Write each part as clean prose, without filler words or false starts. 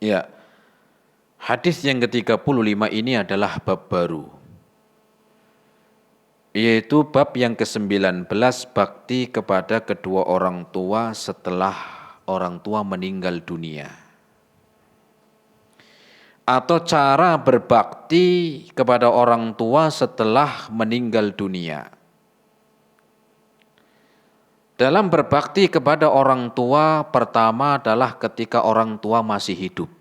Ya, hadis yang ke-35 ini adalah bab baru, yaitu bab yang ke-19, bakti kepada kedua orang tua setelah orang tua meninggal dunia. Atau cara berbakti kepada orang tua setelah meninggal dunia. Dalam berbakti kepada orang tua, pertama adalah ketika orang tua masih hidup.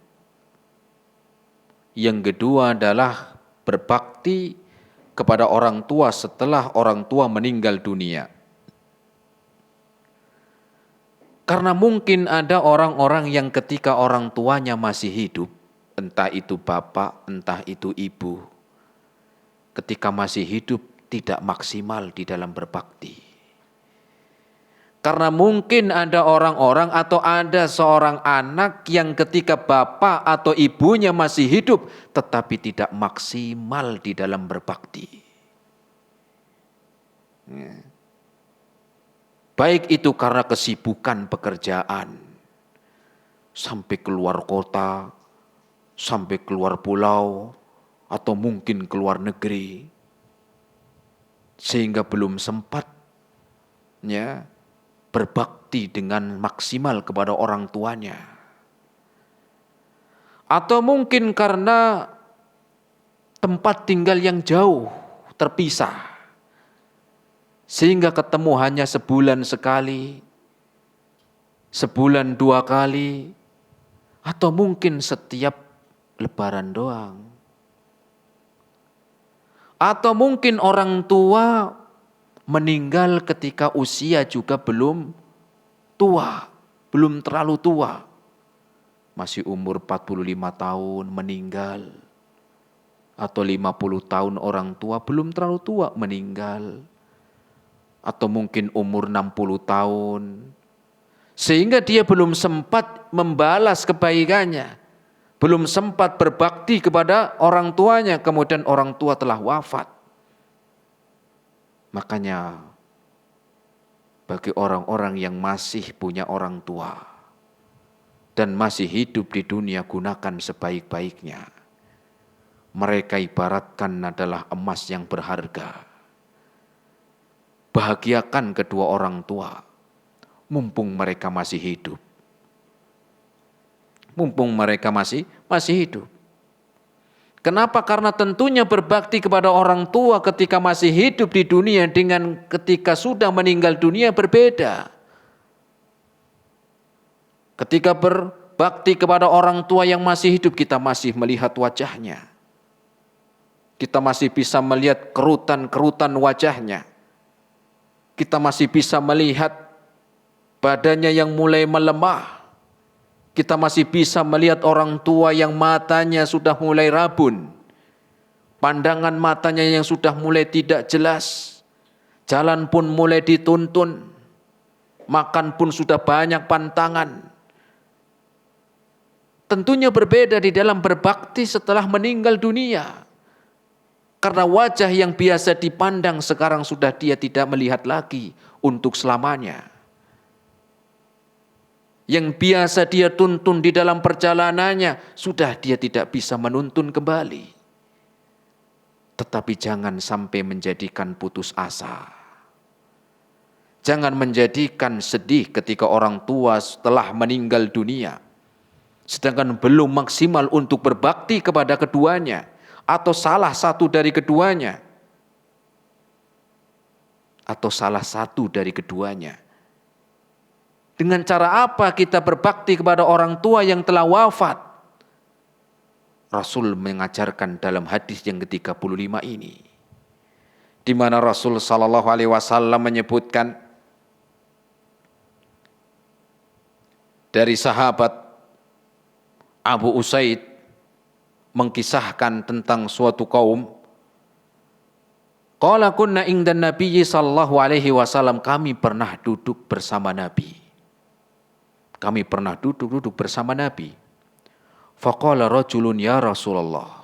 Yang kedua adalah berbakti kepada orang tua setelah orang tua meninggal dunia. Karena mungkin ada orang-orang yang ketika orang tuanya masih hidup, entah itu bapak, entah itu ibu, ketika masih hidup tidak maksimal di dalam berbakti. Karena mungkin ada orang-orang atau ada seorang anak yang ketika bapak atau ibunya masih hidup tetapi tidak maksimal di dalam berbakti. Baik itu karena kesibukan pekerjaan, sampai keluar kota, sampai keluar pulau, atau mungkin keluar negeri, sehingga belum sempat berbakti dengan maksimal kepada orang tuanya. Atau mungkin karena tempat tinggal yang jauh, terpisah, sehingga ketemu hanya sebulan sekali, sebulan 2 kali, atau mungkin setiap lebaran doang. Atau mungkin orang tua meninggal ketika usia juga belum tua, belum terlalu tua. Masih umur 45 tahun meninggal. Atau 50 tahun orang tua belum terlalu tua meninggal. Atau mungkin umur 60 tahun. Sehingga dia belum sempat membalas kebaikannya. Belum sempat berbakti kepada orang tuanya. Kemudian orang tua telah wafat. Makanya bagi orang-orang yang masih punya orang tua dan masih hidup di dunia, gunakan sebaik-baiknya. Mereka ibaratkan adalah emas yang berharga. Bahagiakan kedua orang tua mumpung mereka masih hidup. Mumpung mereka masih hidup. Kenapa? Karena tentunya berbakti kepada orang tua ketika masih hidup di dunia dengan ketika sudah meninggal dunia berbeda. Ketika berbakti kepada orang tua yang masih hidup, kita masih melihat wajahnya. Kita masih bisa melihat kerutan-kerutan wajahnya. Kita masih bisa melihat badannya yang mulai melemah. Kita masih bisa melihat orang tua yang matanya sudah mulai rabun. Pandangan matanya yang sudah mulai tidak jelas. Jalan pun mulai dituntun. Makan pun sudah banyak pantangan. Tentunya berbeda di dalam berbakti setelah meninggal dunia. Karena wajah yang biasa dipandang sekarang sudah dia tidak melihat lagi untuk selamanya. Yang biasa dia tuntun di dalam perjalanannya, sudah dia tidak bisa menuntun kembali. Tetapi jangan sampai menjadikan putus asa. Jangan menjadikan sedih ketika orang tua setelah meninggal dunia. Sedangkan belum maksimal untuk berbakti kepada keduanya. Atau salah satu dari keduanya. Atau salah satu dari keduanya. Dengan cara apa kita berbakti kepada orang tua yang telah wafat? Rasul mengajarkan dalam hadis yang ke-35 ini. Di mana Rasul sallallahu alaihi wasallam menyebutkan dari sahabat Abu Usaid mengkisahkan tentang suatu kaum. Qala kunna indan Nabiyyi sallallahu alaihi wasallam, kami pernah duduk bersama Nabi. Kami pernah duduk bersama Nabi. Faqala rajulun ya Rasulullah.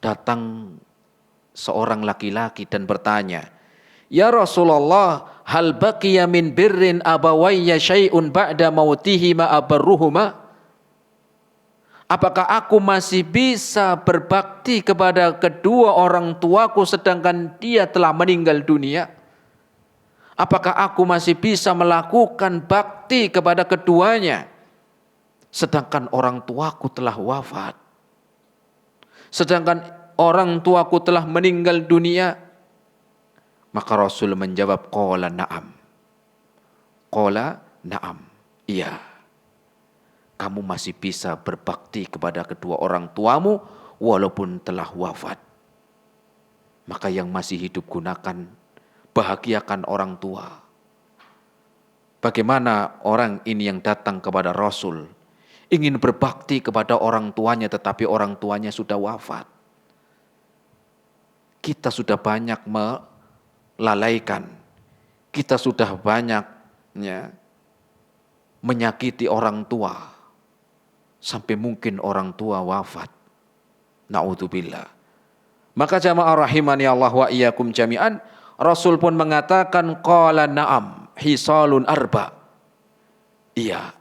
Datang seorang laki-laki dan bertanya, ya Rasulullah, hal baqiya min birrin abawayya syai'un ba'da mautihi ma abarruhuma? Apakah aku masih bisa berbakti kepada kedua orang tuaku sedangkan dia telah meninggal dunia? Apakah aku masih bisa melakukan bakti kepada keduanya sedangkan orang tuaku telah wafat? Sedangkan orang tuaku telah meninggal dunia? Maka Rasul menjawab, qala na'am. Qala na'am. Iya. Kamu masih bisa berbakti kepada kedua orang tuamu walaupun telah wafat. Maka yang masih hidup gunakan, bahagiakan orang tua. Bagaimana orang ini yang datang kepada Rasul, ingin berbakti kepada orang tuanya tetapi orang tuanya sudah wafat. Kita sudah banyak melalaikan. Kita sudah banyak menyakiti orang tua. Sampai mungkin orang tua wafat. Na'udzubillah. Maka jamaah rahimani Allah wa iyyakum jami'an, Rasul pun mengatakan qala na'am hisalun arba. Iya,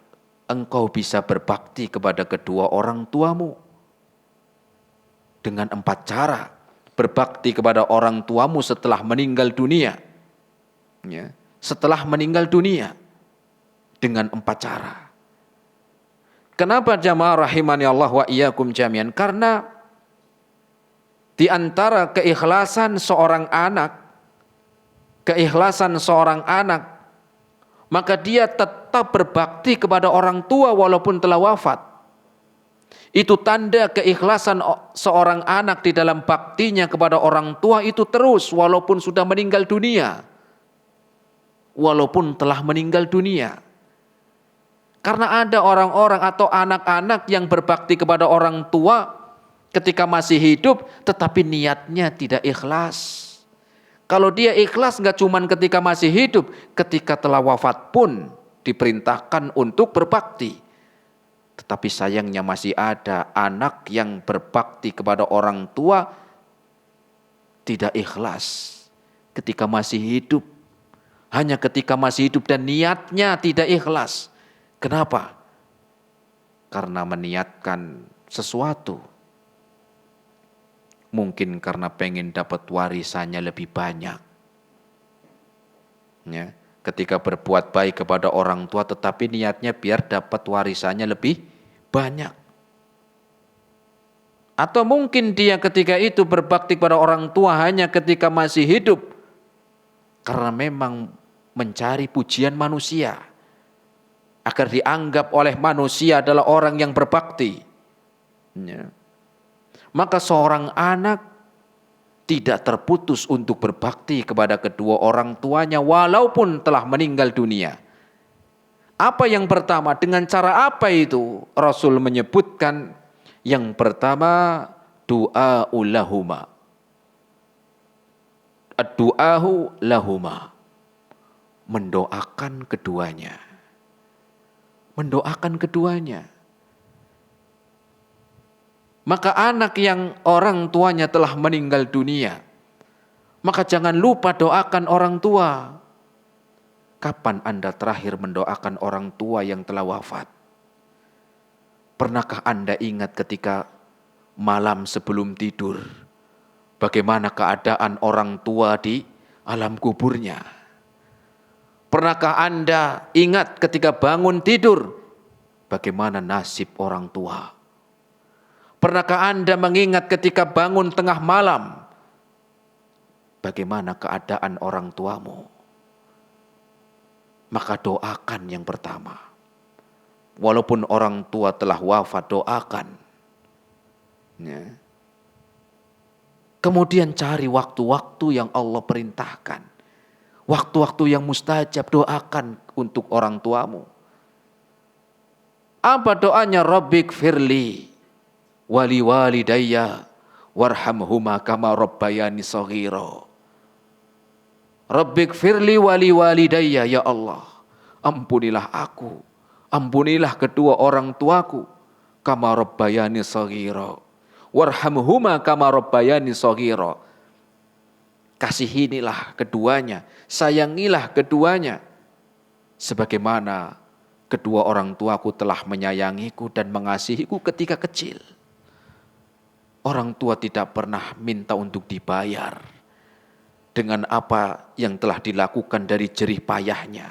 engkau bisa berbakti kepada kedua orang tuamu dengan 4 cara. Berbakti kepada orang tuamu setelah meninggal dunia. Ya, setelah meninggal dunia dengan 4 cara. Kenapa jamaah rahimani Allah wa iyyakum jami'an? Karena di antara keikhlasan seorang anak, maka dia tetap berbakti kepada orang tua walaupun telah wafat. Itu tanda keikhlasan seorang anak di dalam baktinya kepada orang tua itu terus walaupun sudah meninggal dunia. Walaupun telah meninggal dunia. Karena ada orang-orang atau anak-anak yang berbakti kepada orang tua ketika masih hidup tetapi niatnya tidak ikhlas. Kalau dia ikhlas nggak cuma ketika masih hidup, ketika telah wafat pun diperintahkan untuk berbakti. Tetapi sayangnya masih ada anak yang berbakti kepada orang tua tidak ikhlas ketika masih hidup. Hanya ketika masih hidup dan niatnya tidak ikhlas. Kenapa? Karena meniatkan sesuatu. Mungkin karena pengen dapat warisannya lebih banyak. Ya, ketika berbuat baik kepada orang tua tetapi niatnya biar dapat warisannya lebih banyak. Atau mungkin dia ketika itu berbakti kepada orang tua hanya ketika masih hidup. Karena memang mencari pujian manusia. Agar dianggap oleh manusia adalah orang yang berbakti. Ya. Maka seorang anak tidak terputus untuk berbakti kepada kedua orang tuanya walaupun telah meninggal dunia. Apa yang pertama? Dengan cara apa itu? Rasul menyebutkan yang pertama du'a'u lahuma. Ad-du'ahu lahuma. Mendoakan keduanya. Mendoakan keduanya. Maka anak yang orang tuanya telah meninggal dunia, maka jangan lupa doakan orang tua. Kapan Anda terakhir mendoakan orang tua yang telah wafat? Pernahkah Anda ingat ketika malam sebelum tidur, bagaimana keadaan orang tua di alam kuburnya? Pernahkah Anda ingat ketika bangun tidur, bagaimana nasib orang tua? Pernahkah Anda mengingat ketika bangun tengah malam, bagaimana keadaan orang tuamu? Maka doakan yang pertama. Walaupun orang tua telah wafat, doakan. Ya. Kemudian cari waktu-waktu yang Allah perintahkan. Waktu-waktu yang mustajab, doakan untuk orang tuamu. Apa doanya? Rabbik firli wali walidayya warhamhuma kama rabbayani shaghira. Rabbik firli wali walidayya, ya Allah, ampunilah aku, ampunilah kedua orang tuaku, kama rabbayani shaghira. Warhamhuma kama rabbayani shaghira. Kasihinilah keduanya, sayangilah keduanya sebagaimana kedua orang tuaku telah menyayangiku dan mengasihiku ketika kecil. Orang tua tidak pernah minta untuk dibayar dengan apa yang telah dilakukan dari jerih payahnya.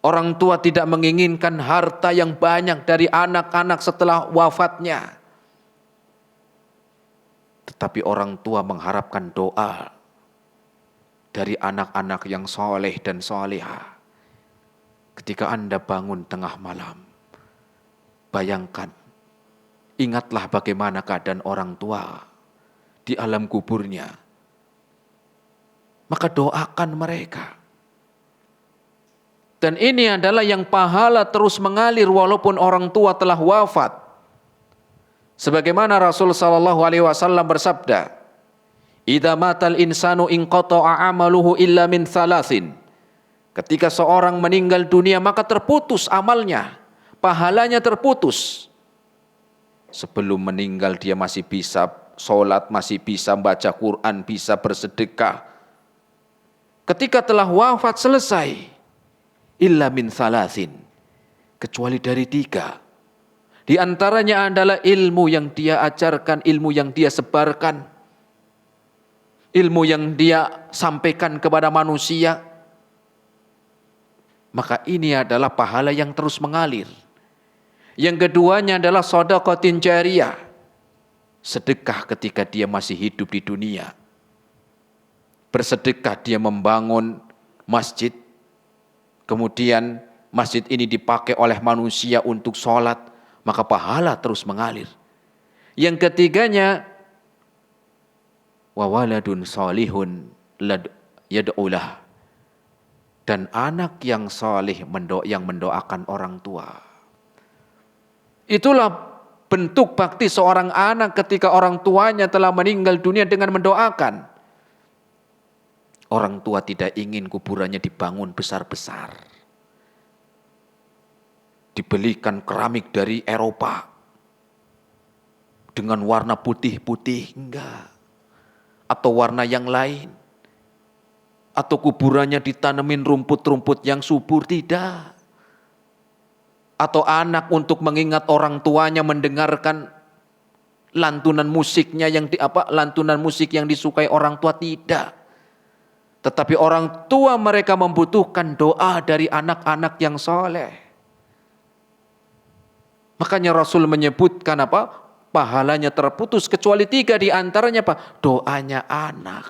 Orang tua tidak menginginkan harta yang banyak dari anak-anak setelah wafatnya. Tetapi orang tua mengharapkan doa dari anak-anak yang soleh dan solehah. Ketika Anda bangun tengah malam, bayangkan, ingatlah bagaimana keadaan orang tua di alam kuburnya. Maka doakan mereka. Dan ini adalah yang pahala terus mengalir walaupun orang tua telah wafat. Sebagaimana Rasul sallallahu alaihi wasallam bersabda, "Idza matal insanu inqata'a 'amaluhu illa min thalathin." Ketika seorang meninggal dunia maka terputus amalnya, pahalanya terputus. Sebelum meninggal dia masih bisa sholat, masih bisa baca Quran, bisa bersedekah. Ketika telah wafat selesai, illa min thalathin, kecuali dari 3. Di antaranya adalah ilmu yang dia ajarkan, ilmu yang dia sebarkan, ilmu yang dia sampaikan kepada manusia. Maka ini adalah pahala yang terus mengalir. Yang keduanya adalah shadaqatin jariyah, sedekah ketika dia masih hidup di dunia. Bersedekah dia membangun masjid, kemudian masjid ini dipakai oleh manusia untuk sholat, maka pahala terus mengalir. Yang ketiganya, wa waladun salihun yad'ulah, dan anak yang salih yang mendoakan orang tua. Itulah bentuk bakti seorang anak ketika orang tuanya telah meninggal dunia dengan mendoakan. Orang tua tidak ingin kuburannya dibangun besar-besar, dibelikan keramik dari Eropa dengan warna putih-putih, enggak, atau warna yang lain, atau kuburannya ditanemin rumput-rumput yang subur, tidak. Atau anak untuk mengingat orang tuanya mendengarkan lantunan musiknya lantunan musik yang disukai orang tua, tidak. Tetapi orang tua mereka membutuhkan doa dari anak-anak yang soleh. Makanya Rasul menyebutkan pahalanya terputus kecuali 3, di antaranya doanya anak.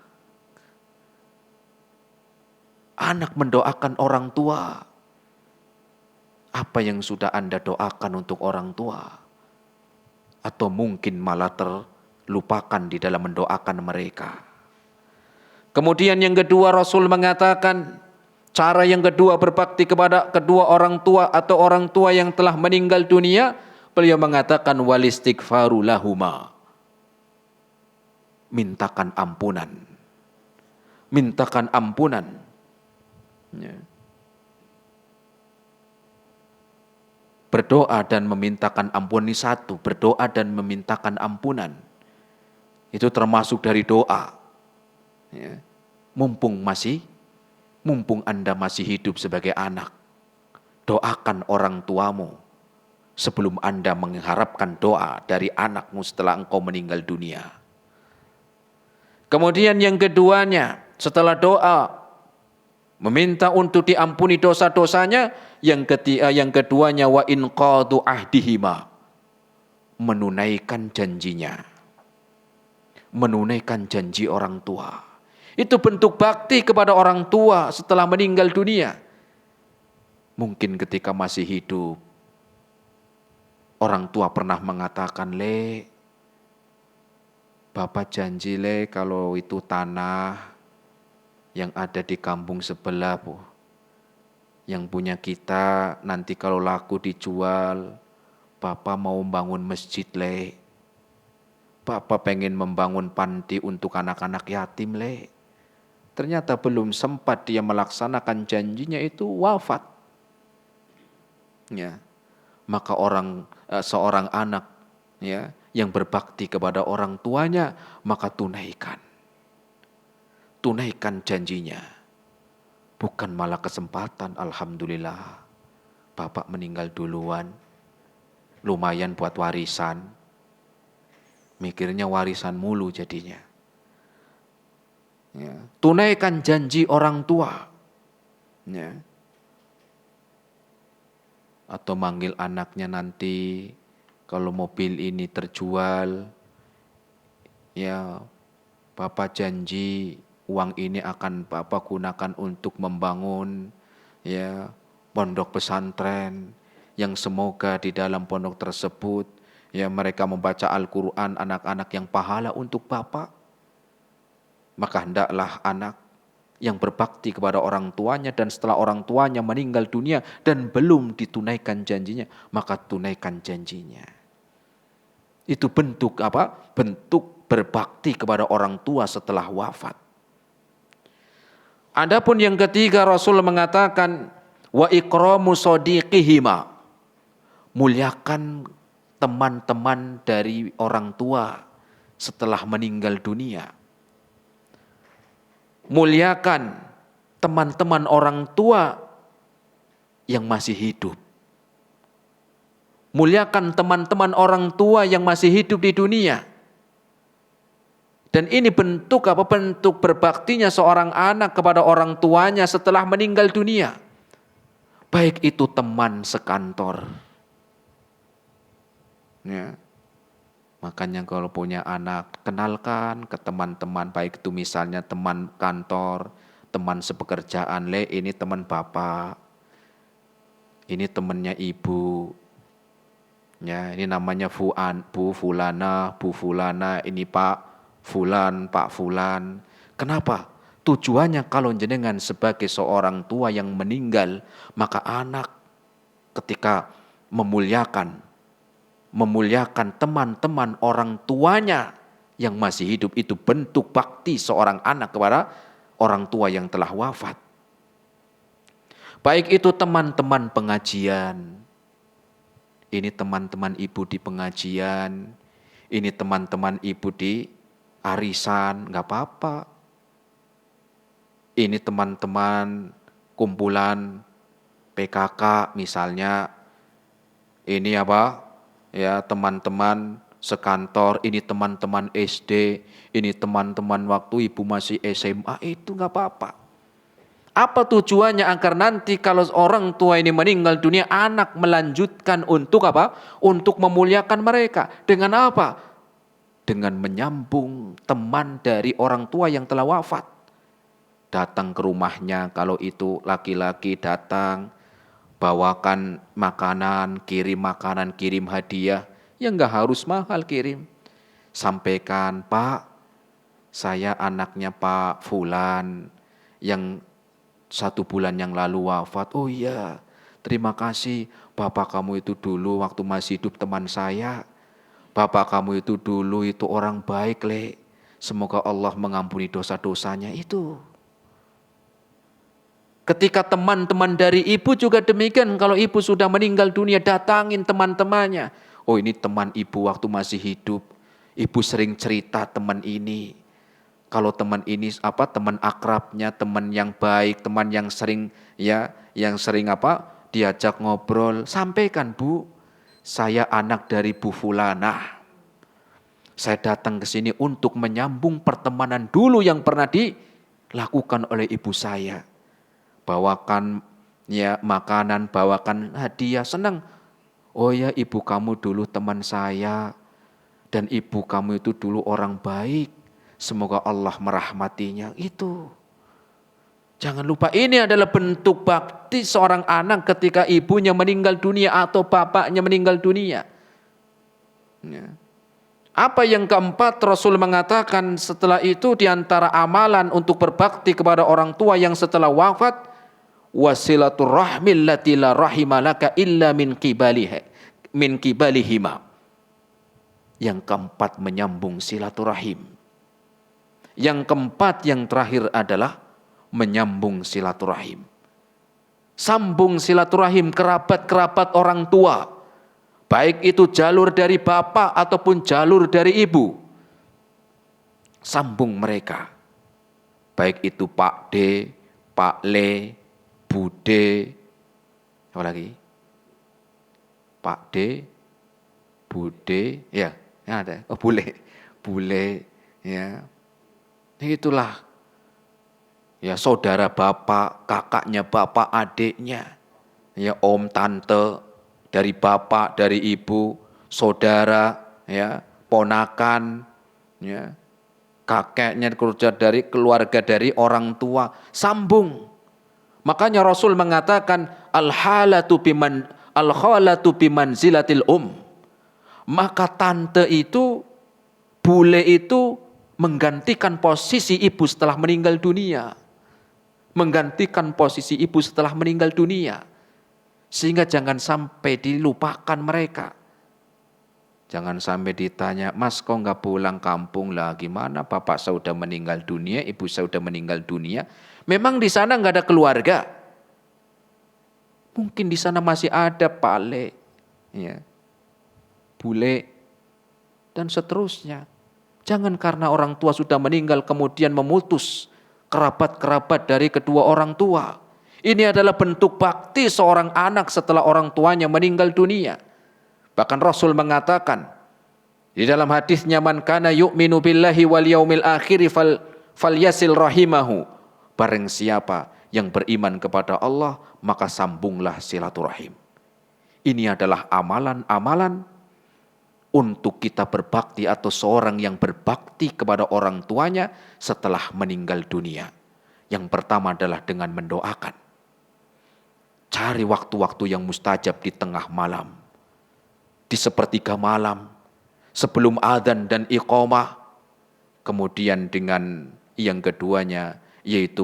Anak mendoakan orang tua. Apa yang sudah Anda doakan untuk orang tua? Atau mungkin malah terlupakan di dalam mendoakan mereka. Kemudian yang kedua, Rasul mengatakan cara yang kedua berbakti kepada kedua orang tua atau orang tua yang telah meninggal dunia, beliau mengatakan walistighfaru lahuma, mintakan ampunan. Mintakan ampunan. Ya. Berdoa dan memintakan ampunan ini satu, berdoa dan memintakan ampunan. Itu termasuk dari doa. Ya. Mumpung Anda masih hidup sebagai anak, doakan orang tuamu sebelum Anda mengharapkan doa dari anakmu setelah engkau meninggal dunia. Kemudian yang keduanya, setelah doa meminta untuk diampuni dosa-dosanya, yang keduanya wa inqadu ahdihima, menunaikan janjinya. Menunaikan janji orang tua. Itu bentuk bakti kepada orang tua setelah meninggal dunia. Mungkin ketika masih hidup, orang tua pernah mengatakan, "Le, Bapak janji Le kalau itu tanah yang ada di kampung sebelah, Bu, yang punya kita nanti kalau laku dijual, Bapak mau membangun masjid Le. Bapak pengen membangun panti untuk anak-anak yatim Le." Ternyata belum sempat dia melaksanakan janjinya, itu wafat. Ya. Maka seorang anak ya yang berbakti kepada orang tuanya, maka tunaikan janjinya. Bukan malah kesempatan, alhamdulillah. bapak meninggal duluan, lumayan buat warisan. Mikirnya warisan mulu jadinya. Ya. Tunaikan janji orang tua. Ya. Atau manggil anaknya nanti, kalau mobil ini terjual, ya bapak janji uang ini akan bapak gunakan untuk membangun ya pondok pesantren yang semoga di dalam pondok tersebut ya mereka membaca Al-Quran anak-anak yang pahala untuk bapak. Maka hendaklah anak yang berbakti kepada orang tuanya dan setelah orang tuanya meninggal dunia dan belum ditunaikan janjinya, maka tunaikan janjinya. Itu bentuk apa? Bentuk berbakti kepada orang tua setelah wafat. Adapun yang ketiga, Rasul mengatakan wa ikramu sadiqihima, muliakan teman-teman dari orang tua setelah meninggal dunia. Muliakan teman-teman orang tua yang masih hidup. Muliakan teman-teman orang tua yang masih hidup di dunia. Dan ini bentuk apa? Bentuk berbaktinya seorang anak kepada orang tuanya setelah meninggal dunia. Baik itu teman sekantor. Ya. Makanya kalau punya anak, kenalkan ke teman-teman, baik itu misalnya teman kantor, teman sepekerjaan, ini teman bapak, ini temannya ibu, ya ini namanya Bu Fulana, Bu Fulana, ini Pak Fulan, Pak Fulan. Kenapa? Tujuannya kalau jenengan sebagai seorang tua yang meninggal, maka anak ketika memuliakan teman-teman orang tuanya yang masih hidup, itu bentuk bakti seorang anak kepada orang tua yang telah wafat. Baik itu teman-teman pengajian, ini teman-teman ibu di pengajian, ini teman-teman ibu di arisan, nggak apa-apa. Ini teman-teman kumpulan PKK misalnya, ini apa? Ya teman-teman sekantor, ini teman-teman SD, ini teman-teman waktu ibu masih SMA, itu nggak apa-apa. Apa tujuannya? Agar nanti kalau orang tua ini meninggal dunia, anak melanjutkan untuk apa? Untuk memuliakan mereka. Dengan apa? Dengan menyambung teman dari orang tua yang telah wafat. Datang ke rumahnya, kalau itu laki-laki datang, bawakan makanan, kirim hadiah, yang gak harus mahal kirim. Sampaikan, Pak, saya anaknya Pak Fulan yang 1 bulan yang lalu wafat. Oh iya, terima kasih, bapak kamu itu dulu waktu masih hidup teman saya. Bapak kamu itu dulu itu orang baik, Le. Semoga Allah mengampuni dosa-dosanya itu. Ketika teman-teman dari ibu juga demikian, kalau ibu sudah meninggal dunia, datangin teman-temannya. Oh ini teman ibu waktu masih hidup, ibu sering cerita teman ini. Kalau teman ini apa? Teman akrabnya, teman yang baik, teman yang sering yang sering apa? Diajak ngobrol. Sampaikan, Bu, saya anak dari Bu Fulana. Saya datang ke sini untuk menyambung pertemanan dulu yang pernah dilakukan oleh ibu saya. Bawakan makanan, bawakan hadiah, senang. Oh ya, ibu kamu dulu teman saya dan ibu kamu itu dulu orang baik. Semoga Allah merahmatinya. Itu. Jangan lupa ini adalah bentuk bakti seorang anak ketika ibunya meninggal dunia atau bapaknya meninggal dunia. Ya. Apa yang keempat, Rasul mengatakan setelah itu diantara amalan untuk berbakti kepada orang tua yang setelah wafat, wasilaturrahmil lati la rahimalaka illa min kibalihima. Yang keempat, menyambung silaturahim. Yang keempat, yang terakhir adalah menyambung silaturahim. Sambung silaturahim kerabat-kerabat orang tua. Baik itu jalur dari bapak ataupun jalur dari ibu. Sambung mereka. Baik itu Pak D, Pak Le, Bude, apa lagi? Pak D, Bude, ya ada, bule, ya itulah, ya saudara bapak, kakaknya bapak, adiknya, ya om, tante, dari bapak, dari ibu, saudara, ya ponakan, ya kakeknya dari keluarga, dari orang tua, sambung. Makanya Rasul mengatakan al-khalatu bimanzilatil Maka tante itu, bule itu menggantikan posisi ibu setelah meninggal dunia. Menggantikan posisi ibu setelah meninggal dunia. Sehingga jangan sampai dilupakan mereka. Jangan sampai ditanya, Mas kok nggak pulang kampung lah, gimana bapak saya sudah meninggal dunia, ibu saya sudah meninggal dunia. Memang di sana nggak ada keluarga. Mungkin di sana masih ada pale, ya, bule, dan seterusnya. Jangan karena orang tua sudah meninggal kemudian memutus kerabat-kerabat dari kedua orang tua. Ini adalah bentuk bakti seorang anak setelah orang tuanya meninggal dunia. Bahkan Rasul mengatakan di dalam hadisnya, man kana yu'minu billahi wal yaumil akhir falyasil rahimahu. Barang siapa yang beriman kepada Allah, maka sambunglah silaturahim. Ini adalah amalan-amalan untuk kita berbakti atau seorang yang berbakti kepada orang tuanya setelah meninggal dunia. Yang pertama adalah dengan mendoakan. Cari waktu-waktu yang mustajab di tengah malam, di sepertiga malam, sebelum adzan dan iqamah. Kemudian dengan yang keduanya yaitu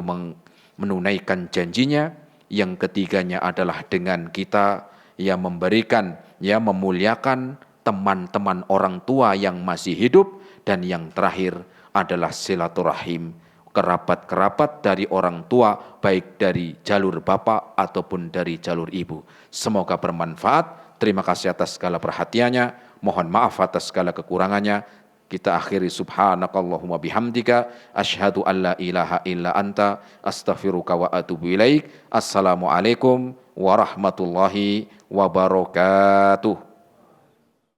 menunaikan janjinya. Yang ketiganya adalah dengan kita yang memberikan, ya memuliakan teman-teman orang tua yang masih hidup. Dan yang terakhir adalah silaturahim, kerabat-kerabat dari orang tua, baik dari jalur bapak ataupun dari jalur ibu. Semoga bermanfaat. Terima kasih atas segala perhatiannya. Mohon maaf atas segala kekurangannya. Kita akhiri subhanakallahumma bihamdika asyhadu an la ilaha illa anta astaghfiruka wa atubu ilaik. Assalamualaikum warahmatullahi wabarakatuh.